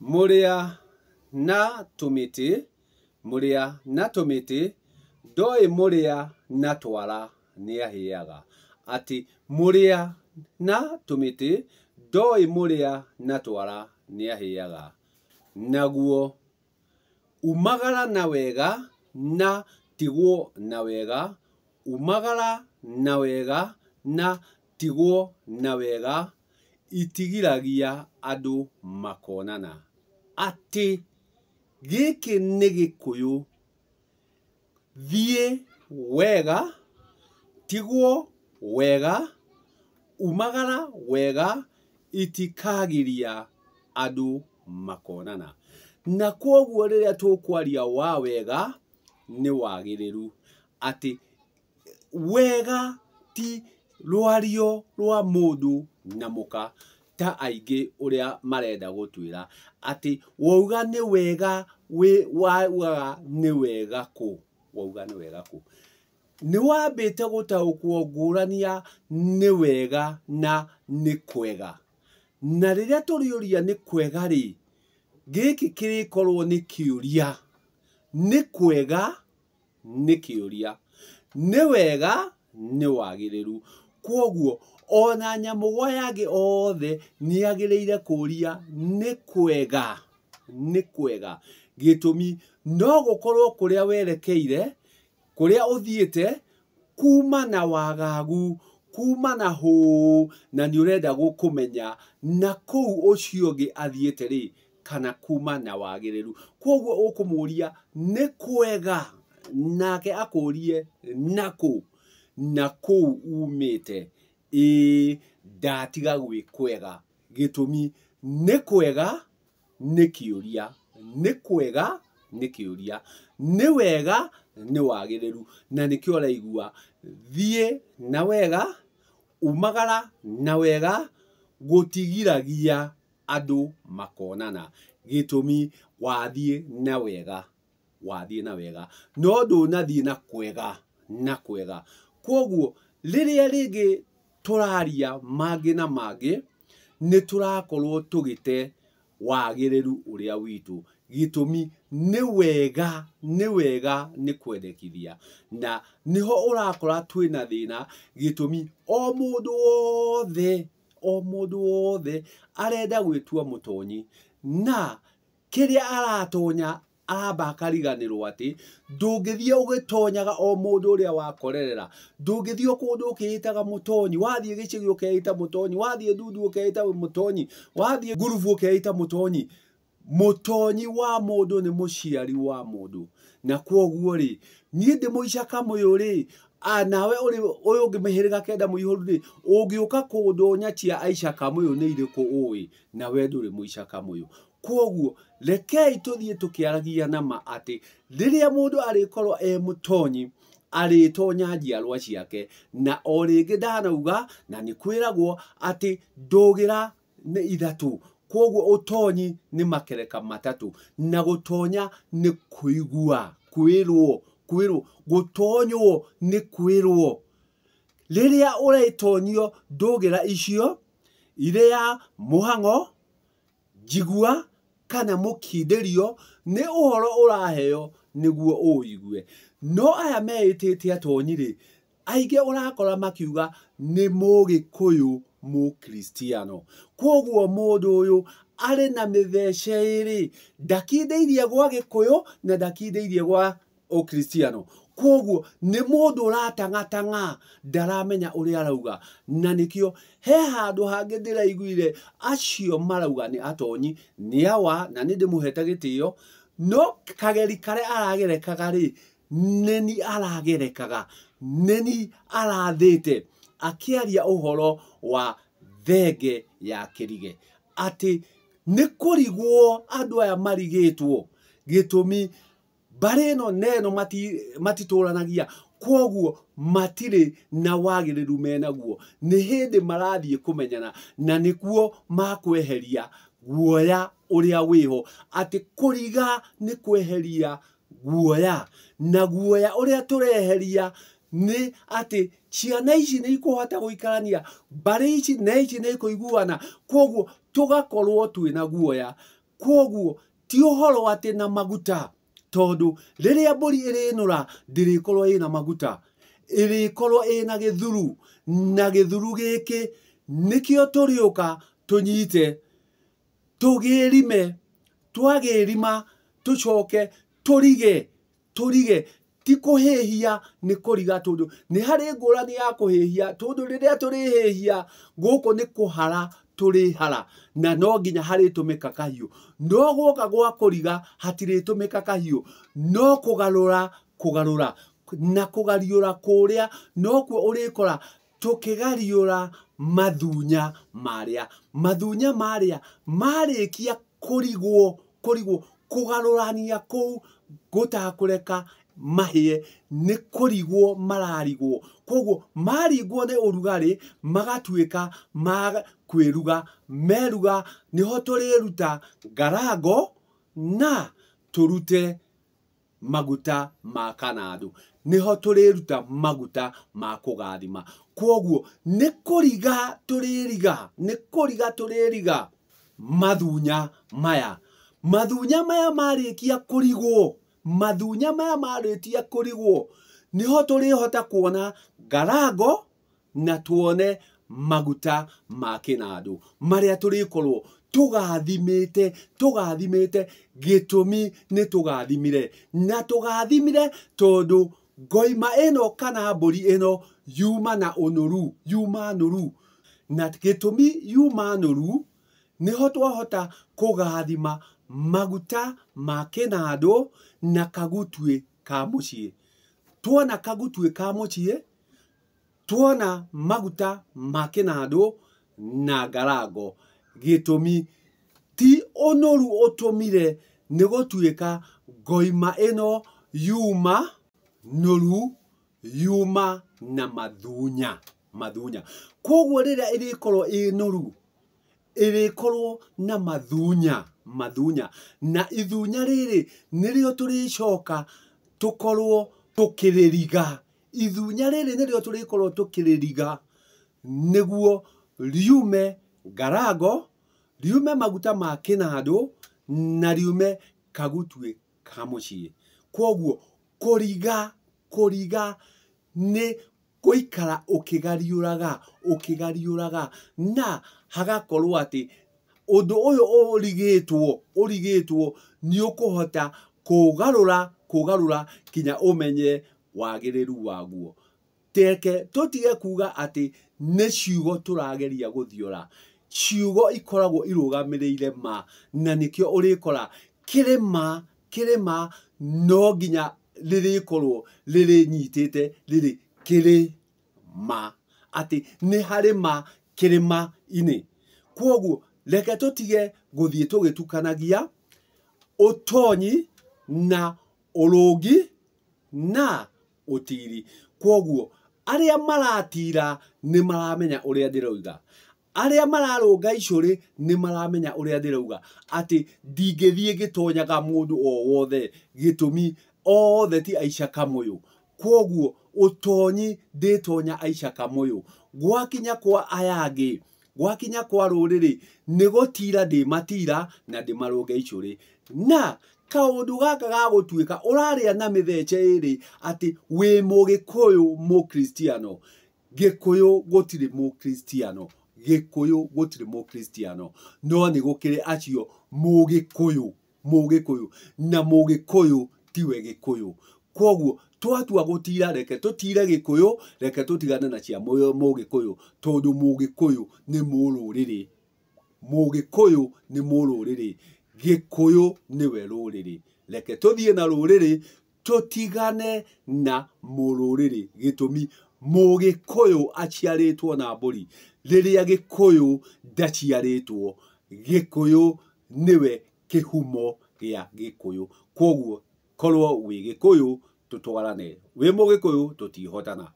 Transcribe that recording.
Muria na tumiti, muria na tumiti, doi muria na twara ni ahiaga. Ati muria na tumiti, doi muria na twara ni ahiaga. Naguo umagara na wega na tigwo na wega, umagara na wega na tigwo na wega, itigiragia andu makonana. Ati giki ni Gikuyu, thie wega, tigwo wega, umagara wega, itikagiria andu makonana. Na kwoguo riria tukwaria wa wega ni wagiriru. Ati wega ti rwario rwa mundu na muka ta aingi uria marenda gutwira. Ati wauga ni wega, wauga ni wega ku, wauga ni wega ku. Ni wambite gutaukwo ngurania ni wega na ni kwega. Na riria turiuria ni kwega ri, giki kirikorwo ni kiuria. Ni kwega ni kiuria, ni wega ni wagiriru. Kwoguo ona nyamu yangi othe ni agiriire kuria ni kwega, ni kwega. Gitumi no gukorwo kuria werekeire, kuria uthiite, kuma na wagagu, kuma na hu, na ni urenda gukumenya na kou ucio ungi athiite ri, kana kuma na wagiriru. Kwoguo ukumuria ni kwega, nake akurie naku, na kou umite. Ndatiga gwi kwega. Gitumi ni kwega ni kiuria, ni kwega ni kiuria, ni wega ni wagiriru. Na nikio raigua thie na wega, umagara na wega, gutigiragia andu makonana. Gitumi wathie na wega, wathie na wega, no ndunathie na kwega, na kwega. Kwoguo riria ringi turaria mangi na mangi, ni turakorwo tugite wagiriru uria witu. Gitumi ni wega, ni wega ni kwendekithia. Na niho urakora twina thina. Gitumi o mundu wothe arenda gwitua mutonyi, na kiria aratonya aramba akariganirwo ati ndungithie ugitonyaga o mundu uria wakorerera. Ndungithie kundu ukiitaga mutonyi, wathie gicigi ukeita mutonyi, wathie Ndundu ukeita mutonyi, wathie ngurubu ukeita mutonyi. Mutonyi wa mundu ni muciari wa mundu. Na kwoguo ri, nie ndi muicaka muyu ri, nawe uri uyu ngimihiriga kenda muihuru ri, ungiuka kundonya cia aicaka muyu ni iriku uwi, na we nduri muicaka muyu. Kwoguo rekei tuthie tukiaragia nama ati riria mundu arikorwo mutonyi, aritonya njiarwa ciake. Na o ringi ndanauga, na ni kwiragwo ati ndugira ni ithatu. Kwoguo utonyi ni makereka matatu, na gutonya ni kuigua, kwirwo, gutonywo ni kwirwo. Riria uretonyio ndugira icio, iria muhango, jigua, kana mukindirio, ni uhoro uraheo niguo uigue. No aya meitite atonyi ri, aingi urakora makiuga ni Mugikuyu Mukristiano. Kwoguo mundu uyu ari na mithece iri, ndakindeirie gwa Gikuyu na ndakindeirie gwa Ukristiano. Kwoguo ni mundu uratanga, ndaramenya uria arauga. Na nikio he handu hangi ndiraiguire acio marauga ni atonyi ni awa, na ni ndimuhete gitio, no kageri kare aragerekaga ri, neni aragerekaga, neni arathite, akiaria uhoro wa thenge ya kirige. Ati ni kurigwo andu aya marigitwo. Gitumi mbari no neno matituranagia. Kwoguo matiri na wagiriru menaguo. Ni hindi marathie kumenyana, na nikuo makweheria guoya uria wiho. Ati kuriga ni kweheria guoya, na guoya uria tureheria ni ati ciana ici ni ikuhota guikarania, mbari ici na ici ni kuiguana. Kwoguo tugakorwo twina guoya. Kwoguo ti uhoro ati na maguta tondu riria mburi irinura ndirikorwo ina maguta irikorwo ina githuru na githuru giki nikio turiuka tunyite tugirime twagirima tucoke turige ti kuhihia ni kuriga tondu ni hari ngurani ya kuhihia tondu riria turihihia guku ni kuhara turihara na no nginya hari tumika kahiu no guka gwa kuriga hatiri tumika kahiu no kugarura na kugariura kuria no ku urikora tukigariura mathunya maria marikia kurigwo kugarurania kuu gutakureka mahie ni kurigwo mararigwo koguo marigwo ni urugari magatuika kwiruga meruga niho turiruta ngarango na turute maguta ma kanadu niho turiruta maguta ma kugathima kwoguo ni kuriga tuririga mathunya maya marikia kurigwo niho turihota kuona ngarango na tuone maguta ma kinadu maria turikorwo tugathimite gitumi ni tugathimire na tugathimire tondu ngoima eno kana mburi eno yuma na unuru na gitumi yuma nuru niho twahota kugathima maguta ma kinadu na kagutwe ka mucii tuona kagutwe ka mucii tuona maguta ma kinadu na ngarango gitumi ti onoru otumire ni gutuika ngoima eno yuma nuru yuma na mathunya kwoguo riria irikorwo inoru irikorwo na mathunya na ithunya riri nirio turicoka tukorwo tukiririga ithunya riri nirio turikorwo tukiririga niguo riume ngarango riume maguta ma kinadu na riume kagutwe ka mucii kwoguo kuriga ni kuikara ukigariuraga na hagakorwo ati undu uyu urigitwo ni ukuhota kugarura kinya umenye wagiriru waguo teke tutige kuga ati ni ciugo turageria guthiora ciugo ikoragwo irugamirire ma na nikio urikora kirima no nginya ririkorwo ririnyitite kirima ati ni harima kirima ini kwoguo reke tutige guthie tugitukanagia utonyi na urungi na utiri kwoguo aria maratira ni maramenya uria ndiroiga aria mararunga icuri ni maramenya uria ndiroiga ati ndingithie gitonyaga mundu o wothe gitumi othe ti Aisha Kamuyu kwoguo utonyi nditonya Aisha Kamuyu gwakinya kwa ayangi gwakinya kwa ruriri ni gutira ndimatira na ndimarunge icuri na kaundu gaka ga gutuika uraria na mitheche iri ati wi mugikuyu mukristiano gikuyu gutiri mukristiano no ni gukire acio mugikuyu na mugikuyu tiwe gikuyu kwoguo twatua gutira reke tutire gikuyu reke tutigane na cia mugikuyu tondu mugikuyu ni mururiri gikuyu niwe ruriri reke tuthie na ruriri tutigane na mururiri gitumi mugikuyu aciaritwo na mburi riria gikuyu ndaciaritwo gikuyu niwe kihumo gia gikuyu kwoguo korwo wi gikuyu tutwarane wi mugikuyu tutihotana